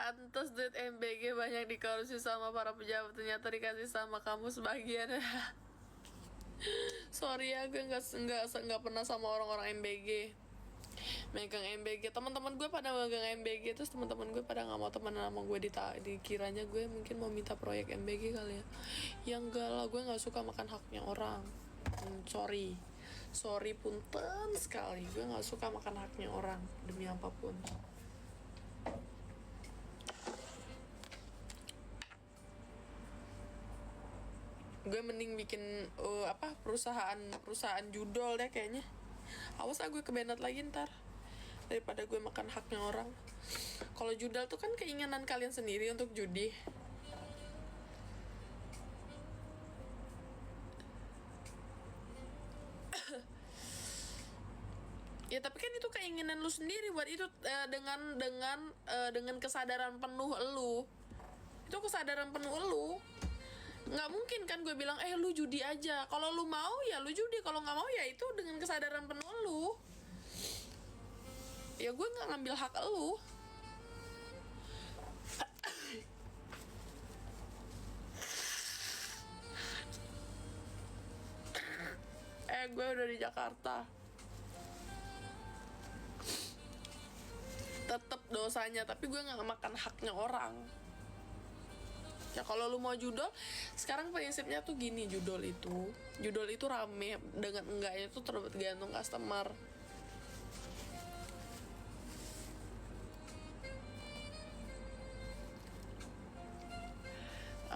Pantes duit MBG banyak dikorupsi sama para pejabat, ternyata dikasih sama kamu sebagian. Sorry ya, gue nggak pernah sama orang-orang MBG. Megang MBG, teman-teman gue pada megang MBG, terus teman-teman gue pada nggak mau temenan sama gue, dikiranya gue mungkin mau minta proyek MBG kali ya. Yang enggak lah, gue nggak suka makan haknya orang. Sorry punten sekali, gue nggak suka makan haknya orang demi apapun. Gue mending bikin perusahaan judol deh kayaknya. Awas gue kebenet lagi ntar daripada gue makan haknya orang. Kalau judal tuh kan keinginan kalian sendiri untuk judi. Ya tapi kan itu keinginan lu sendiri buat itu, dengan kesadaran penuh lu. Itu kesadaran penuh lu. Nggak mungkin kan gue bilang lu judi aja. Kalau lu mau ya lu judi, kalau nggak mau ya itu dengan kesadaran penuh lu. Ya gue nggak ngambil hak lu. Gue udah di Jakarta. Tetep dosanya, tapi gue nggak makan haknya orang. Ya kalau lu mau judol, sekarang prinsipnya tuh gini, judol itu rame, dengan enggaknya tuh tergantung customer.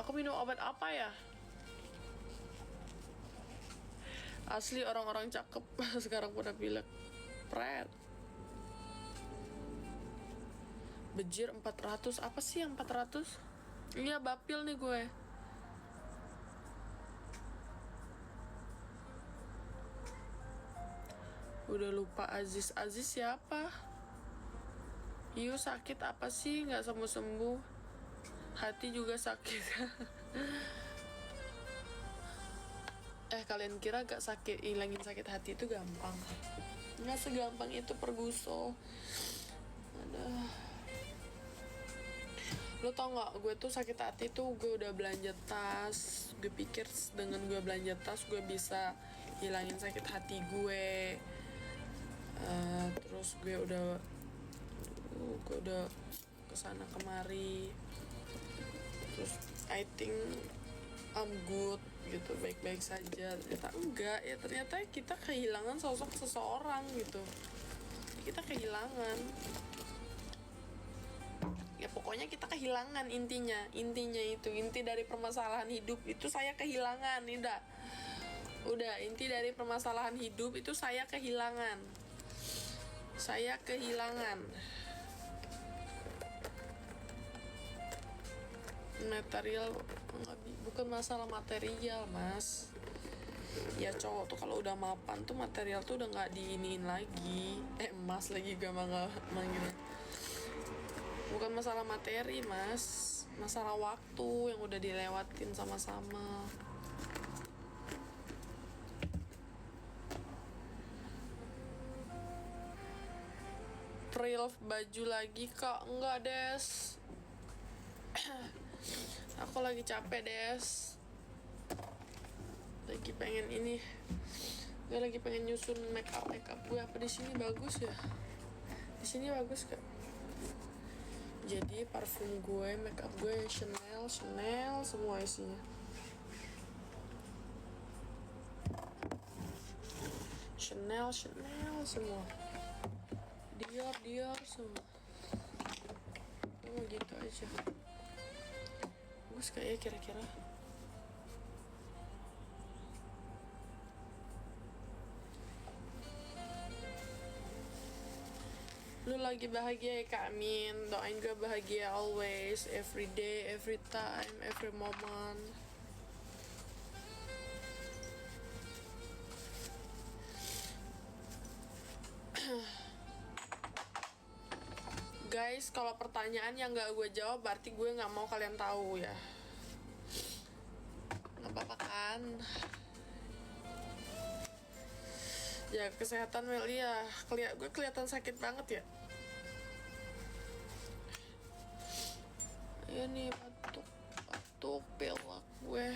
Aku minum obat apa ya? Asli orang-orang cakep sekarang pada pilek. Pret. Bejir 400, apa sih yang 400? Iya, bapil nih gue. Udah lupa Aziz siapa? Yu sakit apa sih? Nggak sembuh-sembuh. Hati juga sakit. Kalian kira gak sakit, hilangin sakit hati itu gampang? Nggak segampang itu, Perguso. Lo tau gak, gue tuh sakit hati tuh gue udah belanja tas. Gue pikir dengan gue belanja tas gue bisa hilangin sakit hati gue. Terus gue udah kesana kemari. Terus I think I'm good gitu, baik-baik saja. Ternyata enggak, ya ternyata kita kehilangan sosok seseorang gitu. Kita kehilangan. Ya pokoknya kita kehilangan, intinya itu inti dari permasalahan hidup itu saya kehilangan. Udah inti dari permasalahan hidup itu saya kehilangan. Material bukan masalah material, Mas. Ya cowok tuh kalau udah mapan tuh material tuh udah nggak diiniin lagi. Mas lagi gak manggil. Bukan masalah materi, Mas. Masalah waktu yang udah dilewatin sama-sama. Pril baju lagi kak? Enggak, Des. Aku lagi capek, Des. Lagi pengen ini. Gue lagi pengen nyusun make up gue. Apa di sini bagus ya? Di sini bagus gak? Jadi parfum gue, make up gue Chanel semua isinya. Chanel semua. Dior semua. Gitu aja. Bagus kayak kira-kira. Lu lagi bahagia ya Kak Min. Doain gue bahagia always, every day, every time, every moment. Guys, kalau pertanyaan yang gak gue jawab berarti gue gak mau kalian tahu ya. Gak apa-apa kan? Ya kesehatan Mel, ya gue kelihatan sakit banget ya. Ayo nih, batuk pilek gue.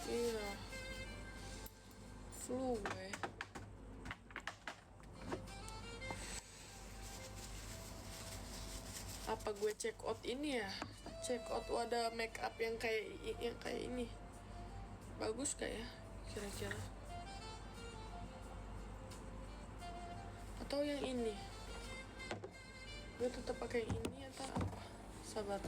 Iya, flu gue. Apa gue check out ini ya? Check out wadah make up yang kayak ini. Bagus gak ya kira-kira? Atau yang ini? Gue tetap pakai ini atau apa? Sabar.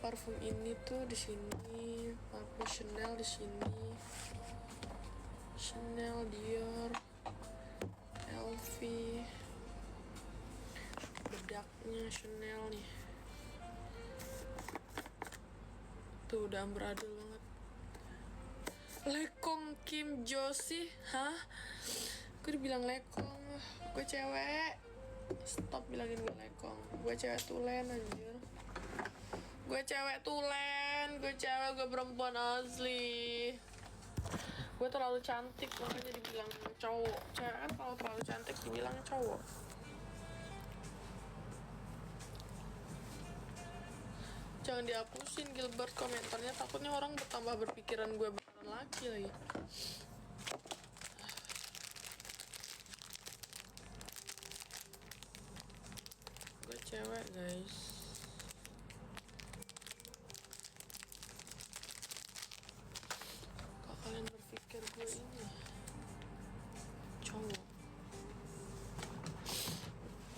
Parfum ini tuh di sini, parfum Chanel di sini, Chanel, Dior, LV, bedaknya Chanel nih. Tuh udah amburadul banget. Lekong Kim Josie, hah? Gue dibilang lekong, gue cewek. Stop bilangin gue lekong, gue cewek tulen anjir. Gue cewek tulen, gue perempuan asli. Gue terlalu cantik makanya dibilang cowok. Cewek kan kalau terlalu cantik dibilang cowok. Jangan dihapusin Gilbert komentarnya, takutnya orang bertambah berpikiran gue beneran laki lagi. Gue cewek guys. Kok kalian berpikir gue ini cowok?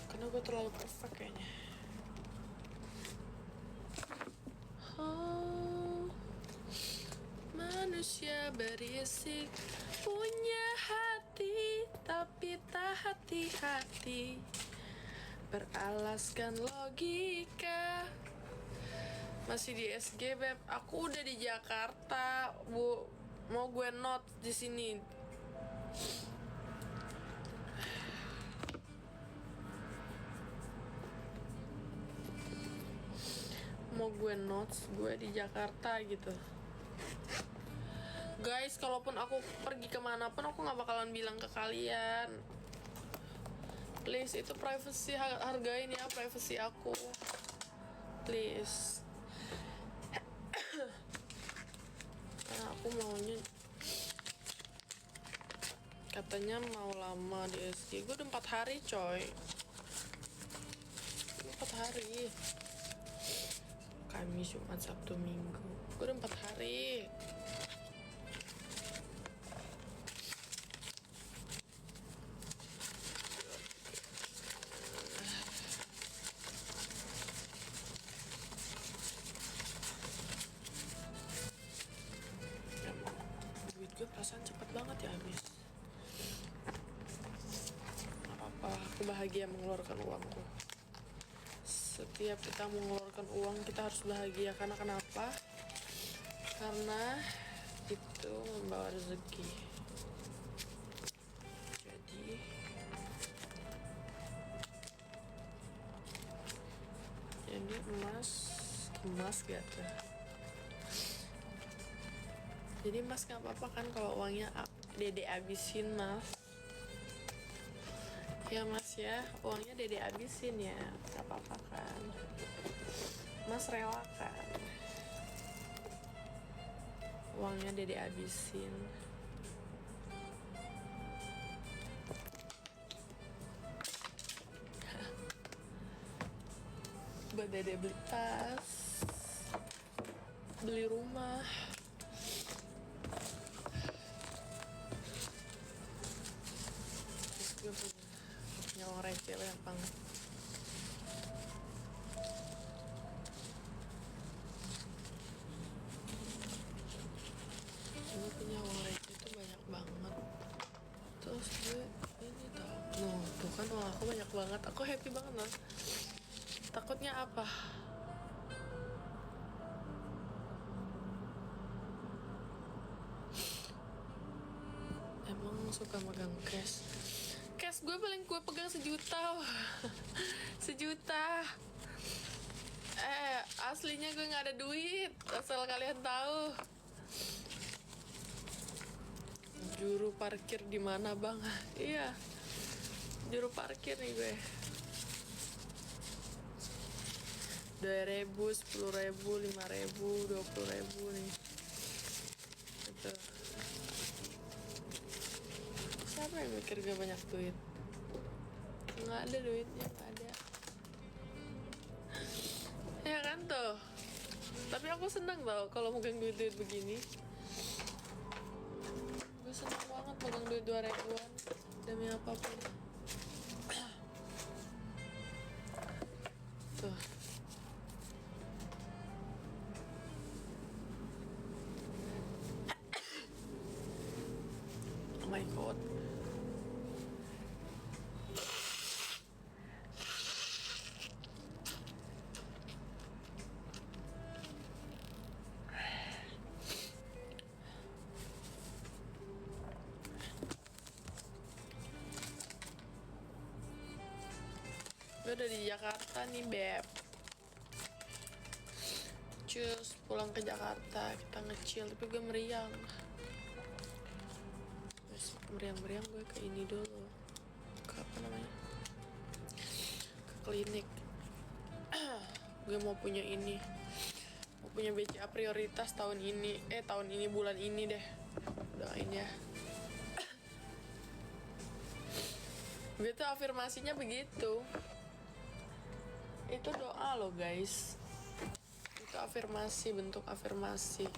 Karena gue terlalu perfect kayaknya. Oh, manusia berisik, punya hati tapi tak hati-hati, beralaskan logika. Masih di SG beb, aku udah di Jakarta bu, mau gue note di sini. Mau gue notes gue di Jakarta gitu guys. Kalaupun aku pergi kemana pun aku nggak bakalan bilang ke kalian, please. Itu privacy, hargain ya privacy aku, please. Karena aku maunya, katanya mau lama di SG. Gue udah 4 hari coy, 4 hari. Kamis, Jumat, Sabtu, Minggu. Gue udah 4 hari. Duit gue perasaan cepet banget ya habis. Gak apa-apa, aku bahagia mengeluarkan uangku. Setiap kita mengeluarkan uang kita harus bahagia. Karena kenapa? Karena itu membawa rezeki. Jadi emas gak tuh? Jadi mas gak apa-apa kan kalau uangnya dede abisin mas. Ya mas ya, uangnya dede abisin ya, gak apa-apa kan. Mas rela kan uangnya dede abisin. Buat dede beli tas, beli rumah. Terus gue punya uang receh banyak banget. Gue punya uang receh tuh banyak banget. Terus gue ini tau, tuh kan uang aku banyak banget. Aku happy banget loh. Takutnya apa? Emang suka megang cash gue paling gue pegang 1 juta. 1 juta. Aslinya gue nggak ada duit, asal kalian tahu. Juru parkir di mana bang? Iya, juru parkir nih gue. 2.000, 10.000, 5.000, 20.000 nih. Gitu. Siapa yang mikir gue banyak duit? Nggak ada duitnya, nggak ada. Ya kan tuh. Tapi aku seneng tau kalau megang duit-duit begini. Gue seneng banget megang duit 2.000-an demi apapun. Tuh. Oh my god. Gue udah di Jakarta nih, Beb. Cus, pulang ke Jakarta, kita nge-chill. Tapi gue meriang. Terus meriang-meriang gue ke ini dulu. Ke apa namanya? Ke klinik. Gue mau punya ini. Mau punya BCA prioritas tahun ini. Tahun ini, bulan ini deh. Doain ya. Gue tuh afirmasinya begitu. Itu doa loh guys. Itu afirmasi, bentuk afirmasi.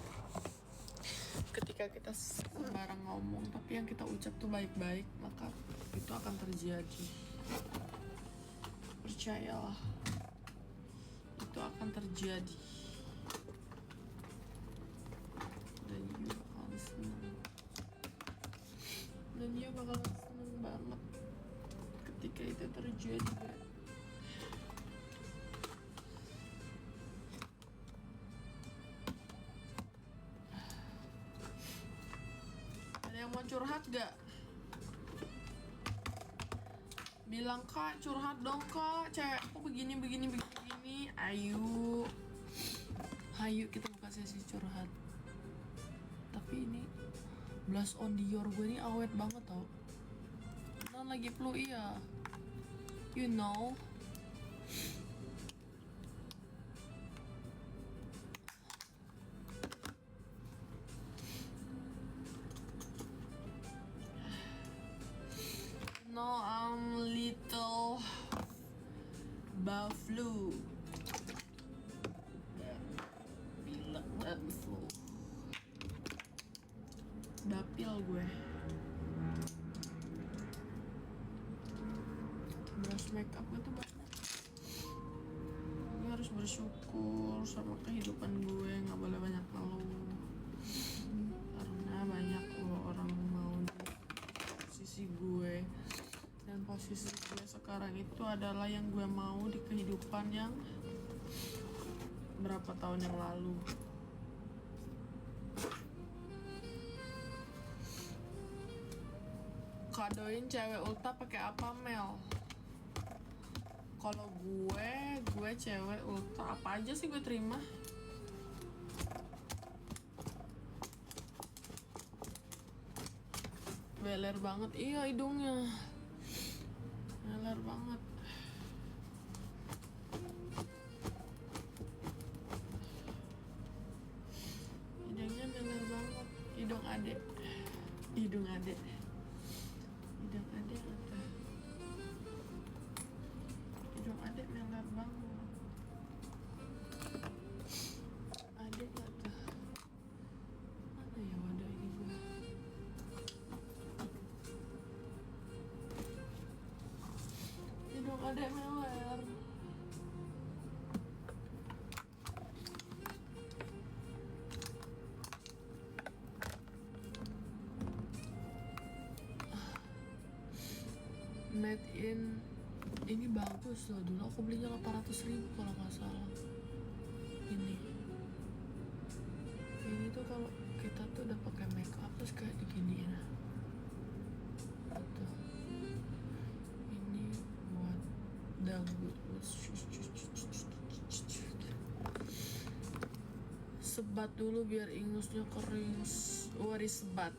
Ketika kita sembarang ngomong tapi yang kita ucap tuh baik-baik, maka itu akan terjadi. Percayalah, itu akan terjadi. Dan you bakalan seneng. Dan you bakalan seneng banget ketika itu terjadi. Yang mau curhat gak? Bilang kak, curhat dong kak, cewek aku begini. Ayo kita buka sesi curhat. Tapi ini blush on Dior gue ini awet banget tau. Non lagi flu iya. You know. No, I'm little flu. Pilek dan flu. Dapil gue. Brush makeup gue tuh banyak. Gue harus bersyukur sama kehidupan gue, nggak boleh banyak ngeluh. Karena banyak loh orang mau di posisi gue. Dan posisi gue sekarang itu adalah yang gue mau di kehidupan yang berapa tahun yang lalu. Kadoin cewek ulta pakai apa, Mel? Kalau gue cewek ulta apa aja sih gue terima. Beler banget, iya hidungnya. Meler banget. Hidungnya meler banget. Hidung adek apa? Hidung adek meler banget. Adek apa? Mana ya wadah ini gue? Hidung adek meler. Made in ini bagus loh, dulu aku belinya 800.000 kalau nggak salah. Ini tuh kalau kita tuh udah pakai make up terus kayak begini ya. Tuh. Ini buat dangdut. Sebat dulu biar ingusnya kering. Sebat.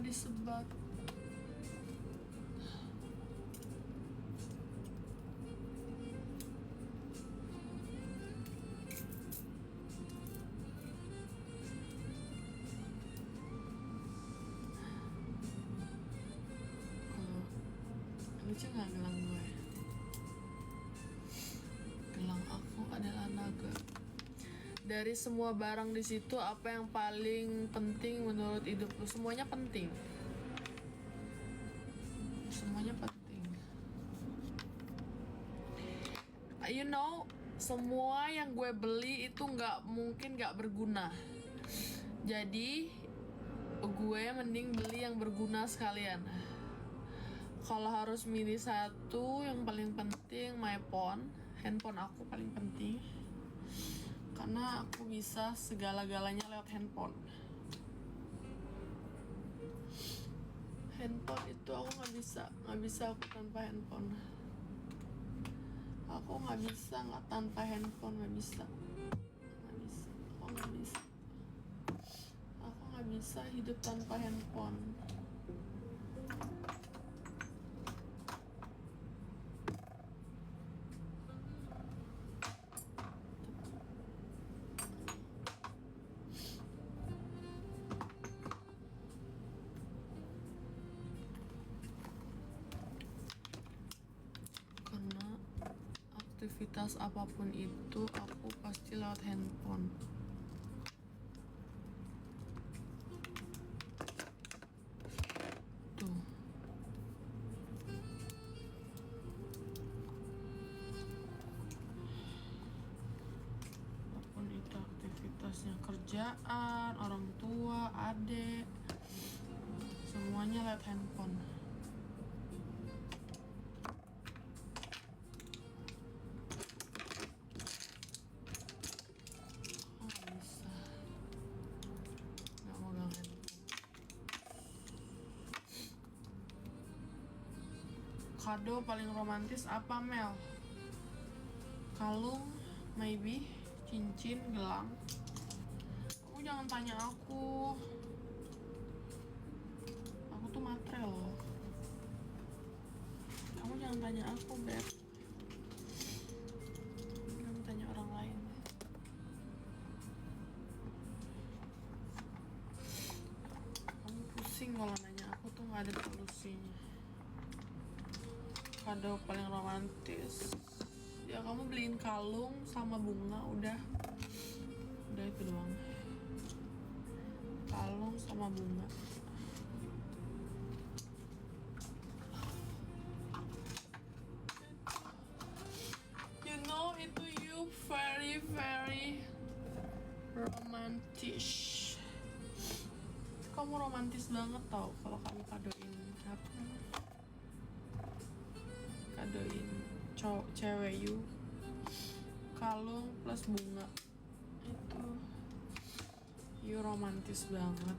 disebat. Lucu nggak gelang gue? Gelang aku adalah naga. Dari semua barang di situ, apa yang paling penting menurut hidup lu? Semuanya penting. Semuanya penting. You know, semua yang gue beli itu nggak mungkin nggak berguna. Jadi gue mending beli yang berguna sekalian. Kalau harus milih satu, yang paling penting my phone, handphone aku paling penting, karena aku bisa segala-galanya lewat handphone. Handphone itu aku nggak bisa aku tanpa handphone. Aku nggak bisa tanpa handphone, nggak bisa. Aku nggak bisa hidup tanpa handphone. Karena aktivitas apapun itu aku pasti lewat handphone. Tuh. Apapun itu aktivitasnya, kerjaan, orang tua, adik, semuanya lewat handphone. Kado paling romantis apa, Mel? Kalung, maybe, cincin, gelang. Kamu jangan tanya aku. Aku tuh matre loh. Kamu jangan tanya aku, Beb. Kamu tanya orang lain. Kamu pusing kalau nanya aku tuh gak ada solusinya. Kado paling romantis, ya kamu beliin kalung sama bunga, udah itu doang. Kalung sama bunga. You know, itu you very very romantis. Kamu romantis banget tau kalau kamu kadoin apa? Kadoin cewek you kalung plus bunga, itu you romantis banget.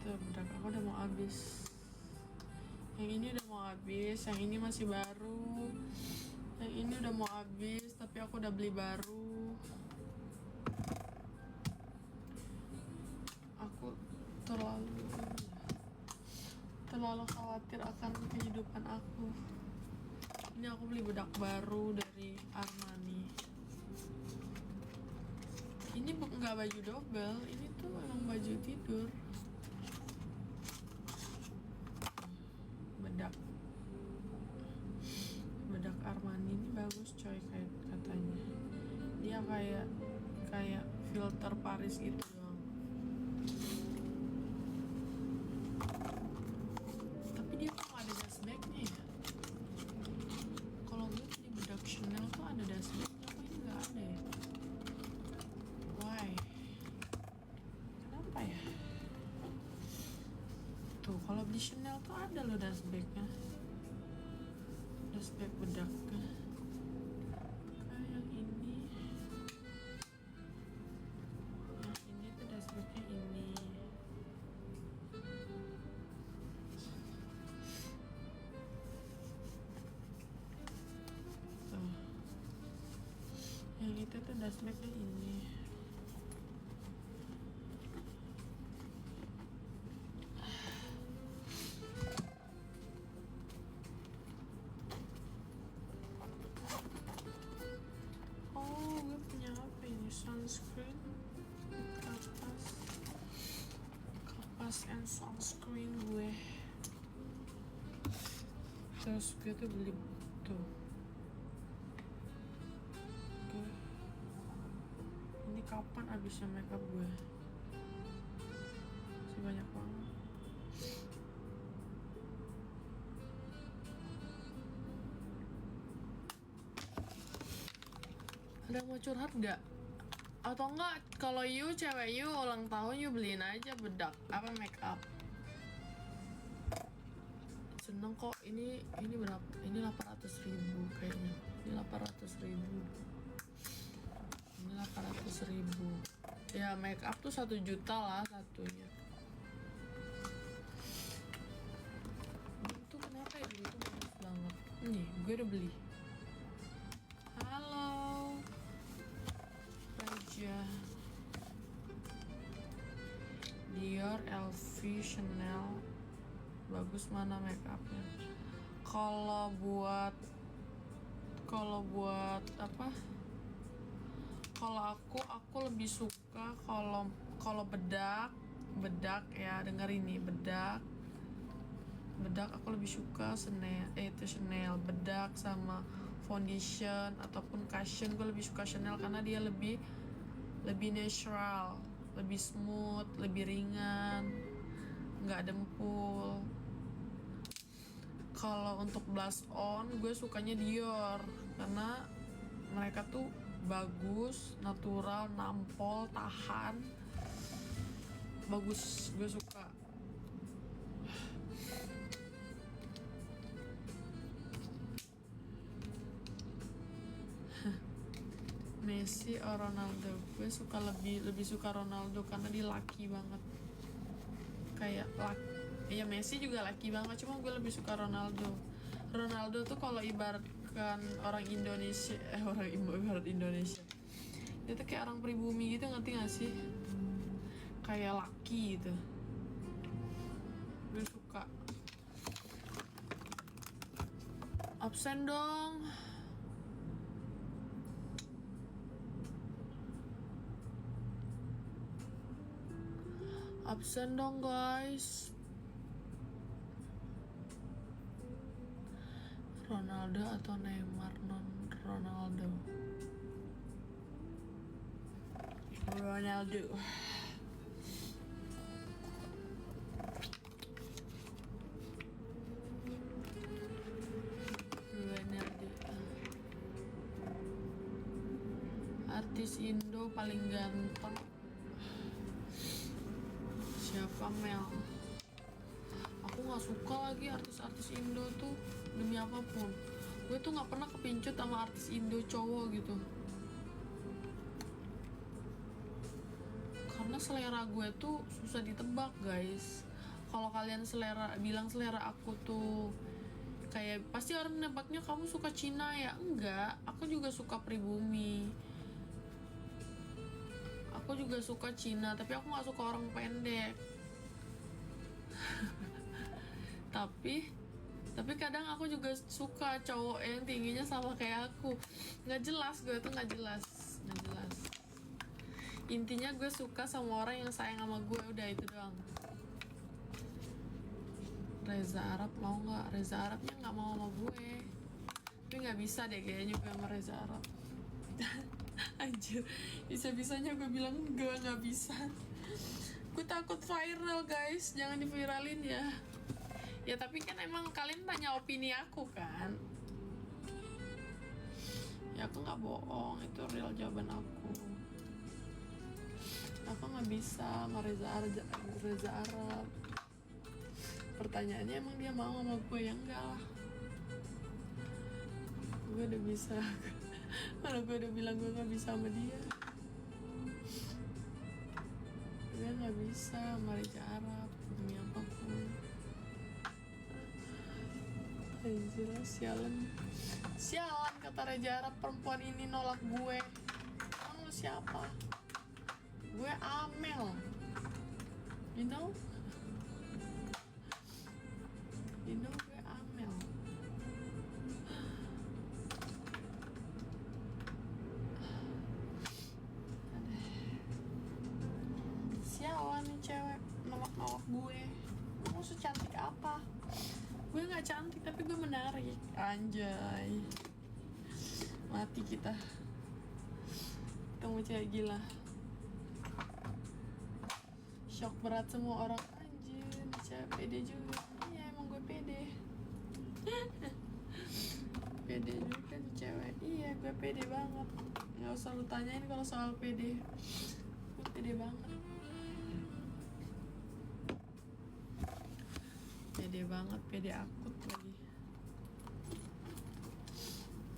Tuh bedak aku udah mau habis. Yang ini udah mau habis, yang ini masih baru, yang ini udah mau habis tapi aku udah beli baru. Aku terlalu khawatir akan kehidupan aku. Ini aku beli bedak baru dari Armani. Ini nggak baju double, ini tuh emang baju tidur. Bedak Armani ini bagus coy, kayak katanya. Dia kayak filter Paris gitu doang. Tapi dia kok ada dustbagnya ya? Kalau gue beli bedak Chanel tuh ada dustbagnya, kok ini nggak ada ya? Why? Kenapa ya? Tuh kalau beli Chanel tuh ada loh dustbagnya. Dustbag bedaknya. Kayak yang ini tuh dustbagnya ini. flashbacknya ini. Oh, gue punya apa ini? Sunscreen, kapas and sunscreen gue. Terus gue tuh beli tuh. Ini kapan habisnya makeup gue? Masih banyak banget. Ada mau curhat gak? Atau enggak, kalau you cewek you ulang tahun you beliin aja bedak apa makeup. Seneng kok. Ini berapa? Ini 800.000 kayaknya. Ini 800.000. Ini 800.000. Ya make up tuh 1 juta lah satunya. Itu kenapa ya dulu tuh bagus banget. Nih gue udah beli. Halo Raja. Dior, LV, Chanel. Bagus mana make upnya? Kalau buat apa? Kalau aku lebih suka kalau bedak ya, denger ini, bedak aku lebih suka Chanel bedak sama foundation ataupun cushion. Gue lebih suka Chanel karena dia lebih natural, lebih smooth, lebih ringan, nggak dempul. Kalau untuk blush on gue sukanya Dior karena mereka tuh bagus, natural, nampol, tahan, bagus, gue suka. Messi atau Ronaldo? Gue suka lebih suka Ronaldo karena dia laki banget. Kayak ya Messi juga laki banget, cuma gue lebih suka Ronaldo. Ronaldo tuh kalau ibaratkan orang Indonesia, ibarat Indonesia, dia tuh kayak orang pribumi gitu, ngerti gak sih? Kayak laki gitu. Gue suka. Absen dong. Absen dong guys. Ronaldo atau Neymar? Ronaldo. Artis Indo paling ganteng siapa? Mel. Aku nggak suka lagi artis Indo tuh, demi apapun. Gue tuh nggak pernah kepincut sama artis Indo cowok gitu, karena selera gue tuh susah ditebak guys. Kalau kalian bilang selera aku tuh kayak, pasti orang nebaknya kamu suka Cina ya. Enggak, aku juga suka pribumi, aku juga suka Cina, tapi aku nggak suka orang pendek. tapi kadang aku juga suka cowok yang tingginya sama kayak aku. Nggak jelas, gue tuh nggak jelas. Intinya gue suka sama orang yang sayang sama gue, udah itu doang. Reza Arab mau nggak? Reza Arabnya nggak mau sama gue, tapi nggak bisa deh kayaknya gue sama Reza Arab. Anjir, bisa-bisanya gue bilang gue nggak bisa. Gue takut viral guys, jangan diviralin ya. Ya tapi kan emang kalian tanya opini aku kan. Ya aku nggak bohong, itu real jawaban aku. Aku nggak bisa sama Reza Arab. Pertanyaannya emang dia mau sama gue? Ya enggak lah. Gue udah bisa. Kalau gue udah bilang gue nggak bisa sama dia. Gue nggak bisa sama Reza Arab demi apapun. Anjir, sialan kata Reza Arab, perempuan ini nolak gue. Emang lu siapa? Gue Amel, you know gue Amel. Siapa nih cewek nolak gue? Mau secantik apa? Gue nggak cantik tapi gue menarik. Anjay, mati kita. Kamu cewek gila. Shock berat semua orang. Anjir, cewek pede juga. Iya emang gue pede. Pede juga nih cewek. Iya gue pede banget. Nggak usah lu tanyain kalau soal pede. Gue pede banget. Pede banget, pede akut lagi.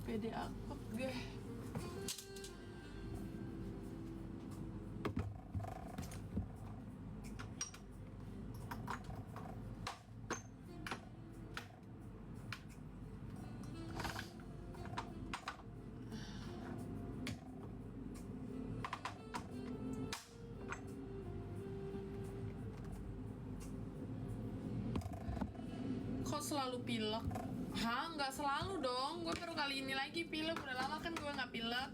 Pede akut gue. Kok selalu pilek? Hah, nggak selalu dong. Gue baru kali ini lagi pilek. Udah lama kan gue nggak pilek.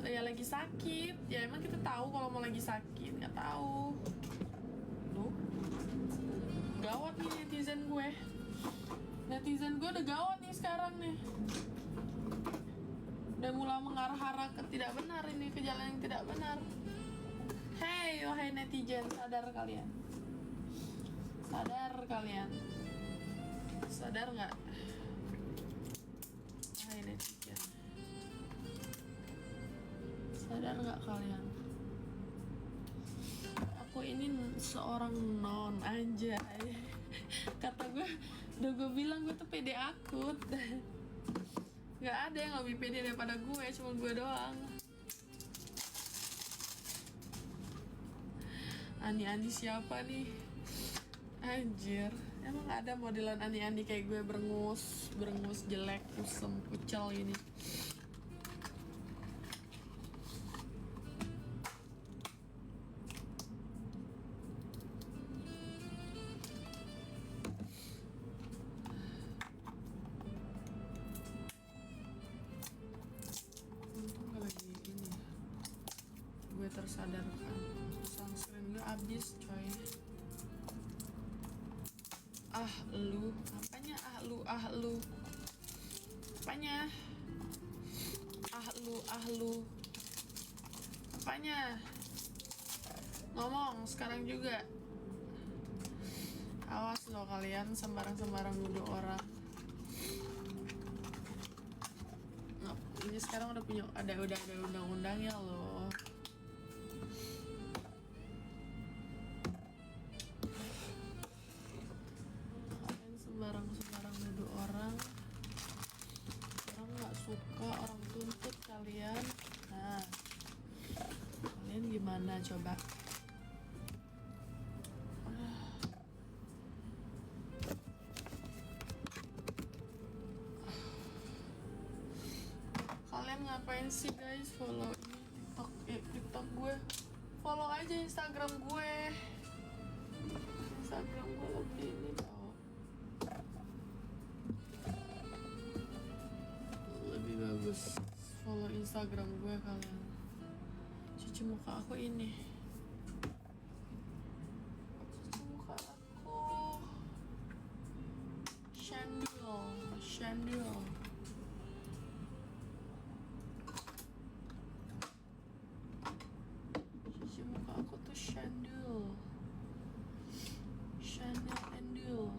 Ya lagi sakit. Ya emang kita tahu kalau mau lagi sakit. Nggak tahu. Loh, gawat nih netizen gue. Netizen gue udah gawat nih sekarang nih. Udah mulai mengarah-arah ke tidak benar ini, ke jalan yang tidak benar. Hey, wahai netizen, sadar kalian. Sadar kalian. Sadar nggak? Hai netizen. Sadar nggak kalian? Aku ini seorang non, anjay. Kata gue, udah gue bilang gue tuh pede akut. Nggak ada yang lebih pede daripada gue, cuma gue doang. Ani siapa nih? Anjir, emang ada modelan Ani kayak gue berengus jelek, kusem, kucel gini. Untung gak lagi ini. Gue tersadarkan. Sunscreen gue habis, coy. Lu apanya lu apanya lu apanya ngomong sekarang juga. Awas lo kalian sembarang nuduh orang. Ini sekarang udah ada undang-undangnya loh. Sembarang nuduh orang nggak suka, orang tuntut kalian. Nah, kalian gimana coba? Kalian ngapain sih guys? Follow ini TikTok gue. Follow aja Instagram gue. Instagram gue lebih ini tau. Lebih bagus follow Instagram gue kalian. Cuci muka aku ini. Cuci muka aku. Chandel. Cuci muka aku tuh Chandel and Deal.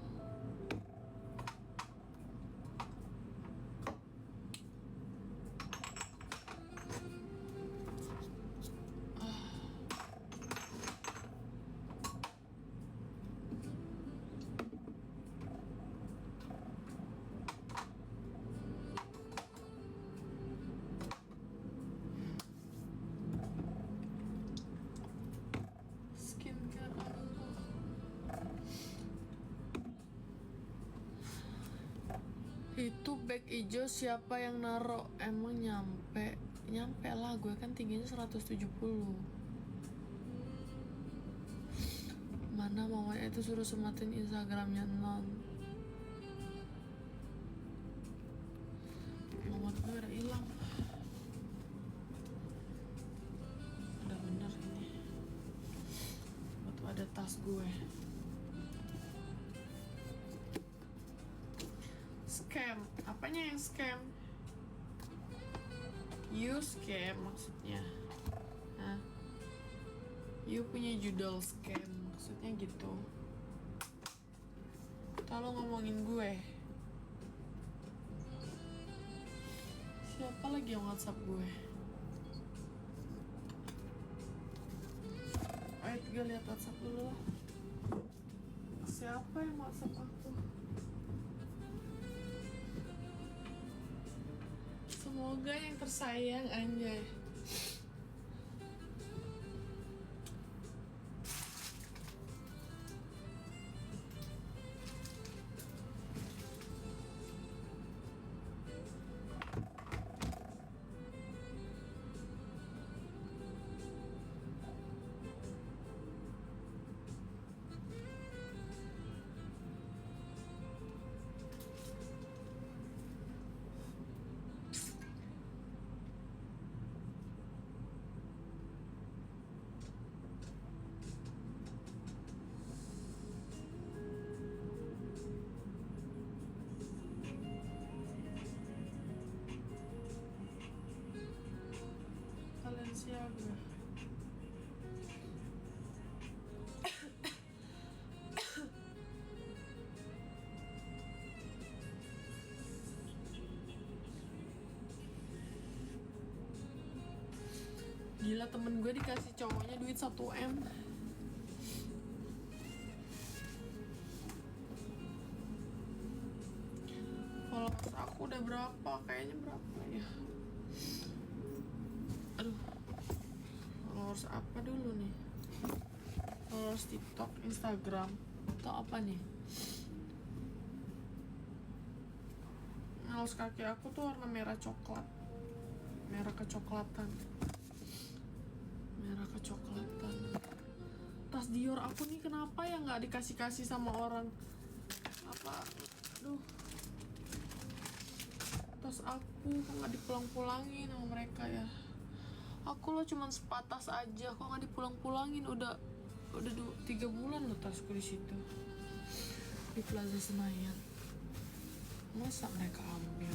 Itu bag ijo siapa yang naro? Emang nyampe? nyampe lah, gue kan tingginya 170. Mana mamanya itu suruh sematin Instagramnya non. Nomor gue udah hilang. Udah bener ini. Waktu ada tas gue. Scam, apanya yang scam? You scam maksudnya. Hah? You punya judul scam, maksudnya gitu. Kalau ngomongin gue, siapa lagi yang WhatsApp gue? Ayo gue lihat WhatsApp dulu lah. Siapa yang WhatsApp aku? Semoga yang tersayang, anjay. Balenciaga. Gila, temen gue dikasih cowoknya duit 1M. Followers aku udah berapa? Kayaknya berapa ya? Aduh, followers apa dulu nih? Followers TikTok, Instagram, atau apa nih? Kaos kaki aku tuh warna merah coklat, merah kecoklatan. Tas Dior aku nih kenapa ya nggak dikasih sama orang? Apa? Aduh, tas aku kok nggak dipulang-pulangin sama mereka ya? Aku lo cuman sepatas aja, kok nggak dipulang-pulangin? Udah 3 bulan lo tasku di situ, di Plaza Senayan. Masa mereka ambil?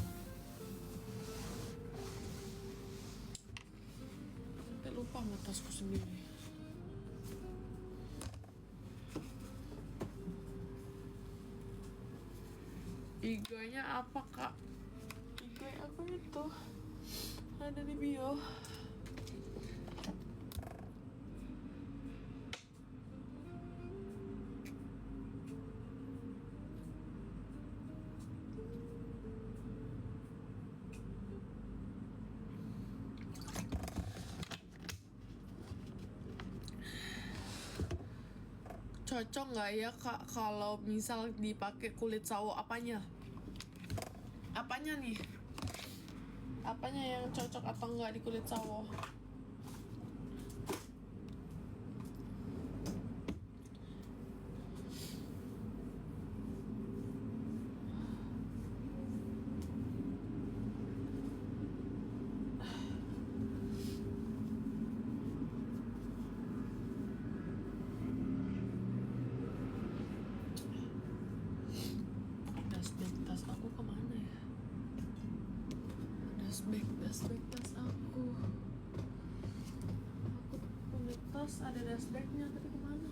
Sampai lupa sama tasku sendiri. IG-nya apa kak? IG aku itu ada di bio. Cocok nggak ya kak kalau misal dipakai kulit sawo? Apanya nih? Apanya yang cocok atau enggak di kulit sawo? Tas aku kemana ya? Dashbag tas aku punya tas, ada dashbagnya, tapi kemana?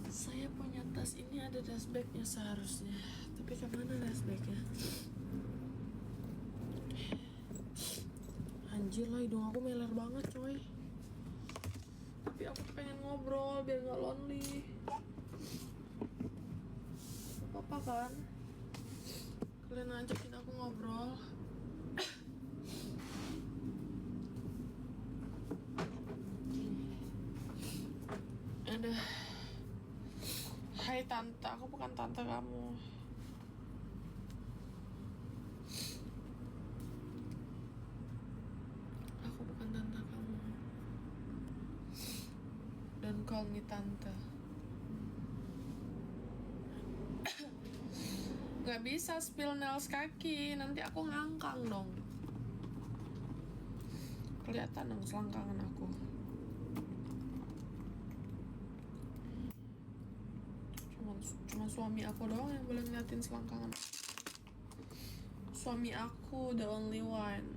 Saya punya tas ini ada dashbagnya seharusnya, tapi kemana dashbagnya? Anjir lah, hidung aku meler banget coy. Tapi aku pengen ngobrol biar gak lonely. Apa kan? Kalian ajakin aku ngobrol. Ada. Hai tante, aku bukan tante kamu. Don't call me tante. Gak bisa spill nails kaki, nanti aku ngangkang dong. Kelihatan dong selangkangan aku. Cuma suami aku doang yang boleh ngeliatin selangkangan. Suami aku the only one.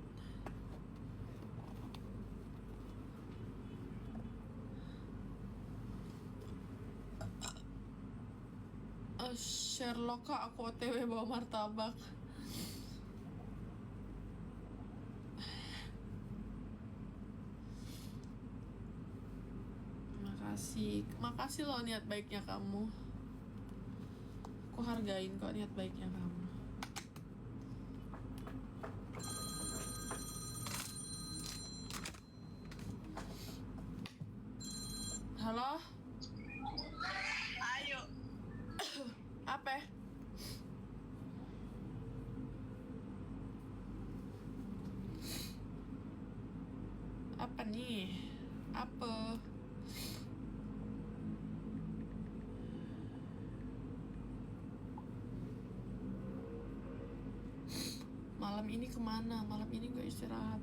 Sherlock kak, aku OTW bawa martabak. Makasih loh niat baiknya kamu. Aku hargain kok niat baiknya kamu. Halo? Ayo. Apa? Apa nih? Apa? Malam ini kemana? Malam ini gue istirahat.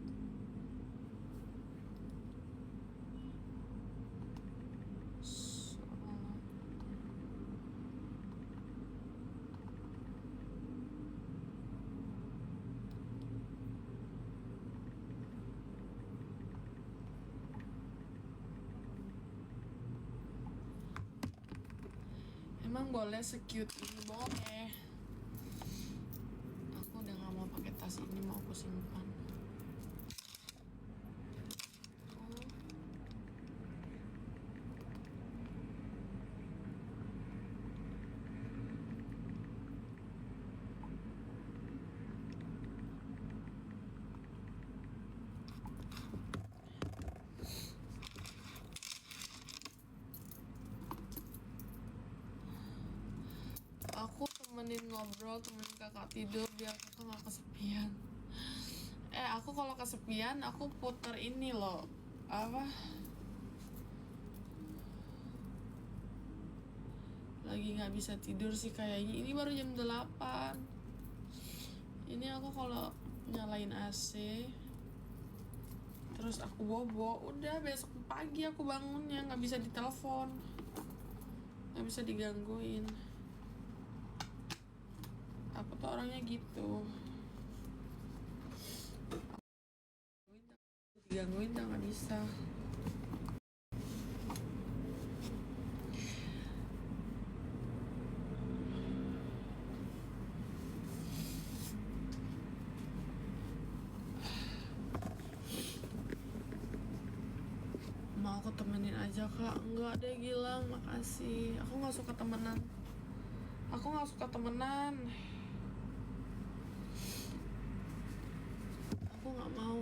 Emang boleh secute ini? Boleh. Aku udah gak mau pakai tas ini, mau aku simpan. Aku temenin ngobrol, temenin kakak tidur biar kakak gak kesepian. Aku kalau kesepian aku puter ini loh, apa? Lagi gak bisa tidur sih kayaknya. Ini baru jam 8. Ini aku kalau nyalain AC terus aku bobo, udah besok pagi aku bangunnya gak bisa ditelepon, gak bisa digangguin. Aku tuh orangnya gitu. Digangguin udah gak bisa. Mau aku temenin aja kak? Enggak deh Gilang, makasih. Aku gak suka temenan. Aku gak suka temenan. Aku gak mau.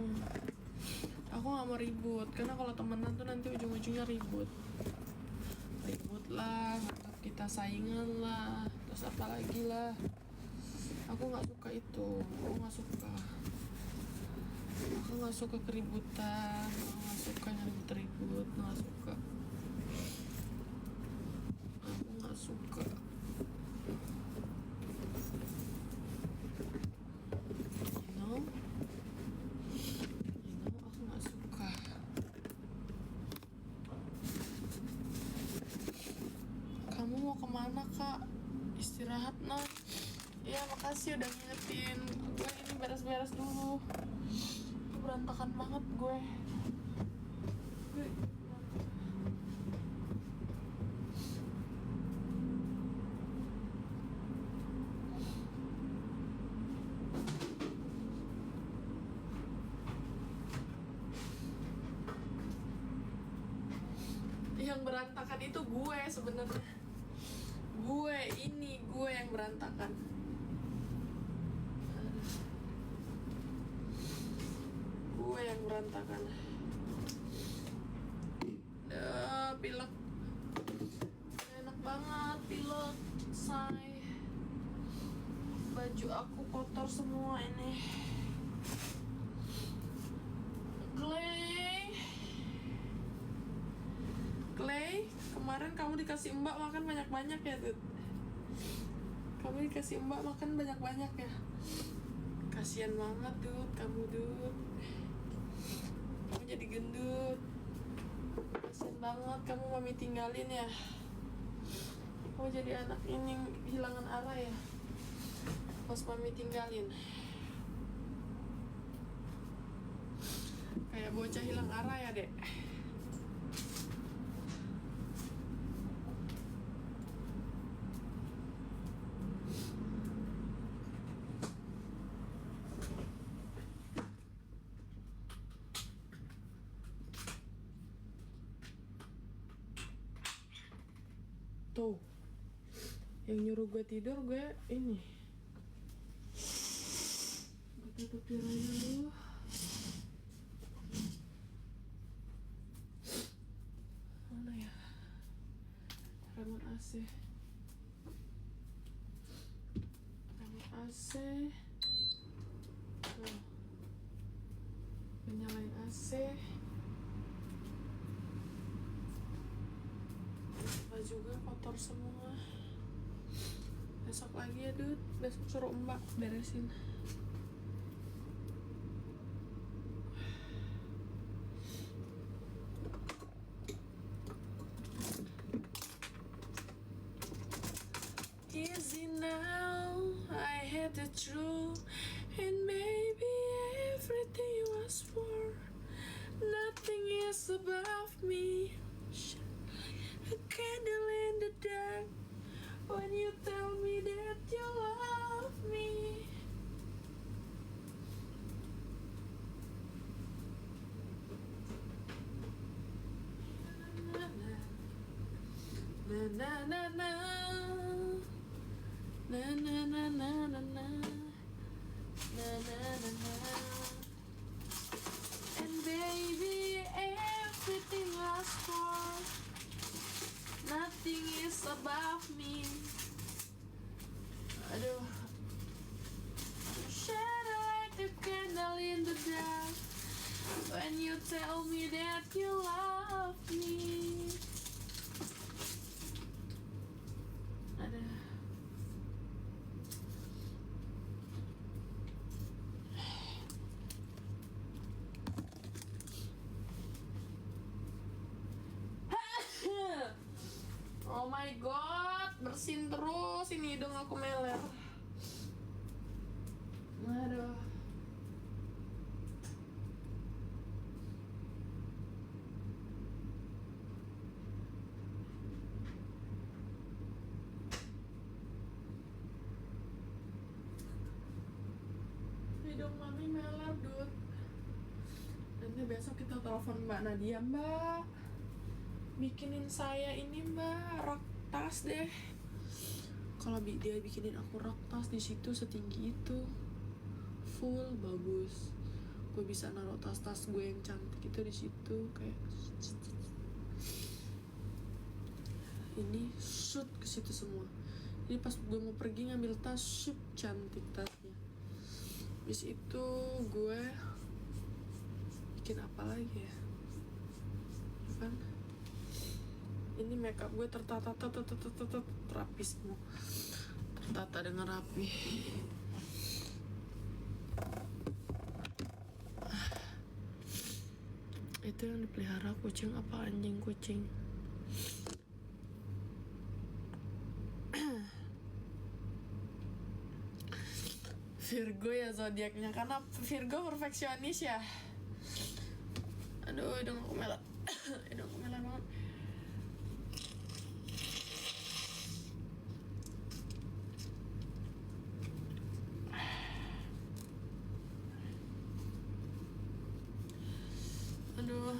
Aku gak mau ribut. Karena kalau temenan tuh nanti ujung-ujungnya ribut. Ribut lah, anggap kita saingan lah, terus apa lagi lah. Aku gak suka itu. Aku gak suka. Aku gak suka keributan. Aku gak suka ribut-ribut. Gak suka. Aku gak suka. Aku gak suka. Kamu mau kemana kak? Istirahat nah. Iya makasih udah ngingetin. Gue ini beres-beres dulu. Berantakan banget gue. Yang berantakan itu gue sebenarnya. Gue yang berantakan. Gue yang berantakan. Pilek. Enak banget pilek. Say. Baju aku kotor semua ini. Clay, Kemarin kamu dikasih Mbak makan banyak-banyak ya, Dut? Kamu dikasih Mbak makan banyak-banyak ya? Kasian banget, Dut, kamu, Dut. Kamu jadi gendut. Kasian banget kamu mami tinggalin ya. Kamu jadi anak ini kehilangan arah ya pas mami tinggalin. Kayak bocah hilang arah ya, Dek. Tuh, yang nyuruh gue tidur gue ini. Gue tutup tirainya dulu. Mana ya? Remote AC. Remote AC. Tuh. Nyalain AC. Juga kotor semua. Besok lagi ya, Dut. Besok suruh Mbak beresin. Easy now, I had the truth, and maybe everything was for nothing is above me. A candle in the dark when you tell me that you love me. Na na na na na na na na na na na na na. And baby, everything was for nothing is above me. Aduh. Shine like a candle in the dark when you tell me that you love me. Aduh. Oh my god, bersin terus ini hidung aku meler. Aduh. Hidung mami meler, Dut. Nanti besok kita telepon Mbak Nadia, Mbak. Bikinin saya ini, Mbak, rok tas deh. Kalau dia bikinin aku rok tas di situ setinggi itu, full bagus. Gue bisa naruh tas-tas gue yang cantik itu di situ kayak ini shoot ke situ semua. Jadi pas gue mau pergi ngambil tas, shoot cantik tasnya. Habis itu gue bikin apa lagi ya? Kan? Ini makeup gue tertata rapi semua, tertata dengan rapi. Itu yang dipelihara kucing apa anjing kucing? Virgo ya zodiaknya, karena Virgo perfeksionis ya. Aduh, hidung aku meler. Hidung aku meler banget. Aduh,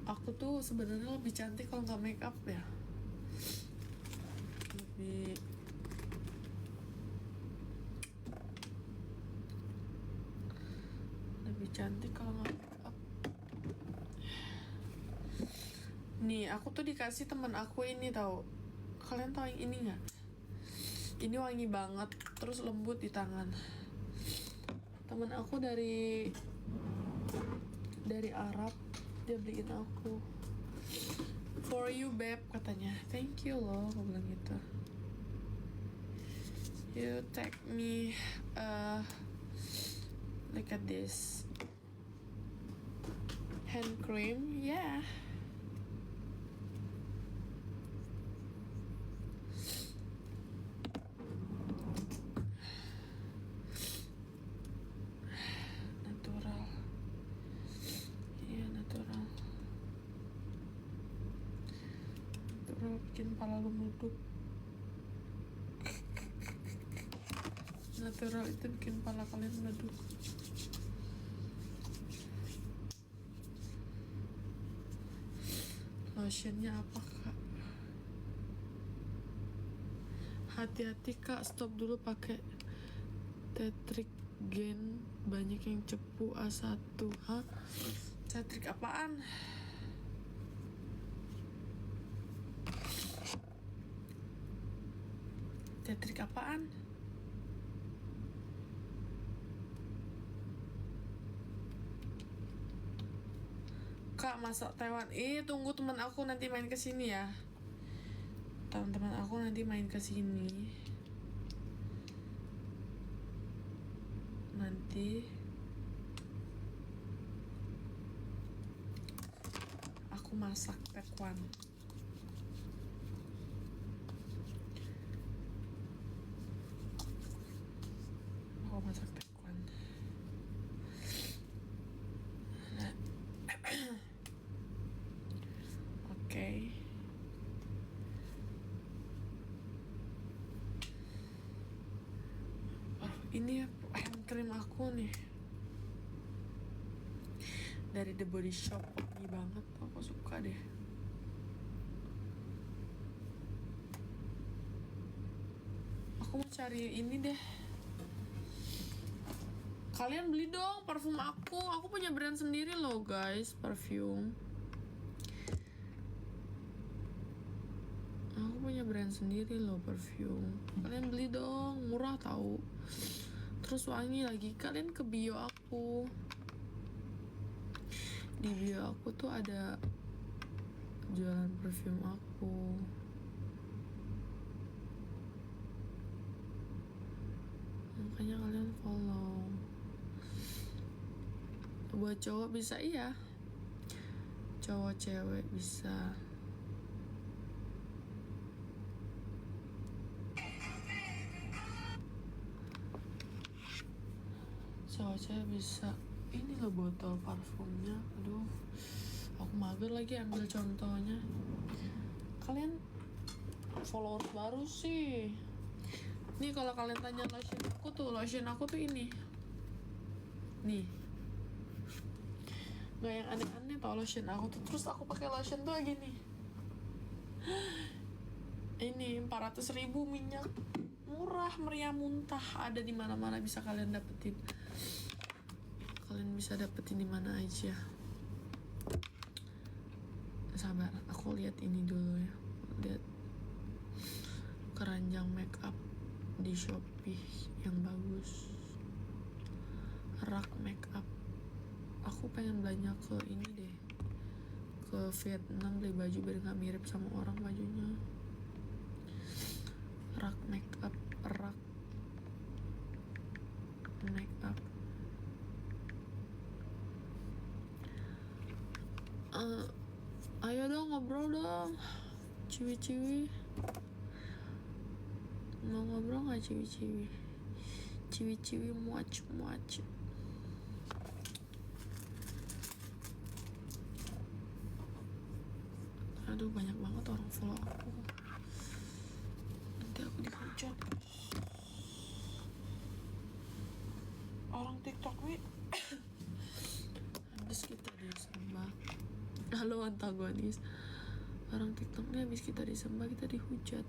aku tuh sebenarnya lebih cantik kalau nggak make up ya. Lebih cantik kalau nggak make up. Nih, aku tuh dikasih teman aku ini tahu. Kalian tahu yang ini nggak? Ini wangi banget, terus lembut di tangan. Temen aku dari Arab, Dia beliin aku. For you babe katanya. Thank you loh, aku bilang gitu. You take me look at this hand cream, yeah. Natural, iya natural. Natural bikin kepala lu meleduk. Natural itu bikin kepala kalian meleduk. Lotionnya apa kak? Hati-hati kak, stop dulu pakai Tetrigen, banyak yang cepu A1. Hah? Tetrik apaan? Tetrik apaan? Kak, masak Taiwan. Tunggu teman aku nanti main ke sini ya. Teman-teman aku nanti main ke sini. Nanti aku masak tekwan. Aku masak tekwan. Oke. Ini hand cream aku nih dari The Body Shop, wangi banget, aku suka deh. Aku mau cari ini deh. Kalian beli dong parfum aku punya brand sendiri loh guys, parfum. Aku punya brand sendiri loh parfum. Kalian beli dong, murah tahu. Terus wangi lagi. Kalian ke bio aku. Di bio aku tuh ada jualan parfum aku. Makanya kalian follow. Buat cowok bisa, iya. Cowok cewek bisa. Cowok cewek bisa. Ini loh botol parfumnya. Aduh, aku mager lagi ambil contohnya. Kalian followers baru sih. Nih kalau kalian tanya lotion aku tuh ini. Nih. Nggak yang aneh-aneh tau lotion aku tuh. Terus aku pakai lotion tuh gini. Ini 400.000 minyak. Murah, meriah, muntah. Ada di mana-mana bisa kalian dapetin. Kalian bisa dapetin di mana aja. Sabar, aku lihat ini dulu ya. Lihat keranjang make up di Shopee yang bagus. Rak make up. Aku pengen belanja ke ini deh, ke Vietnam beli baju biar nggak mirip sama orang bajunya. Rak make up, rak make up. Ayo dong ngobrol dong, ciwi-ciwi. Mau ngobrol nggak ciwi-ciwi? Ciwi-ciwi muac. Aduh banyak banget orang follow aku. Nanti aku dihujat. Orang TikTok nih. Habis kita disembah. Halo antagonis. Orang TikTok nih habis kita disembah kita dihujat.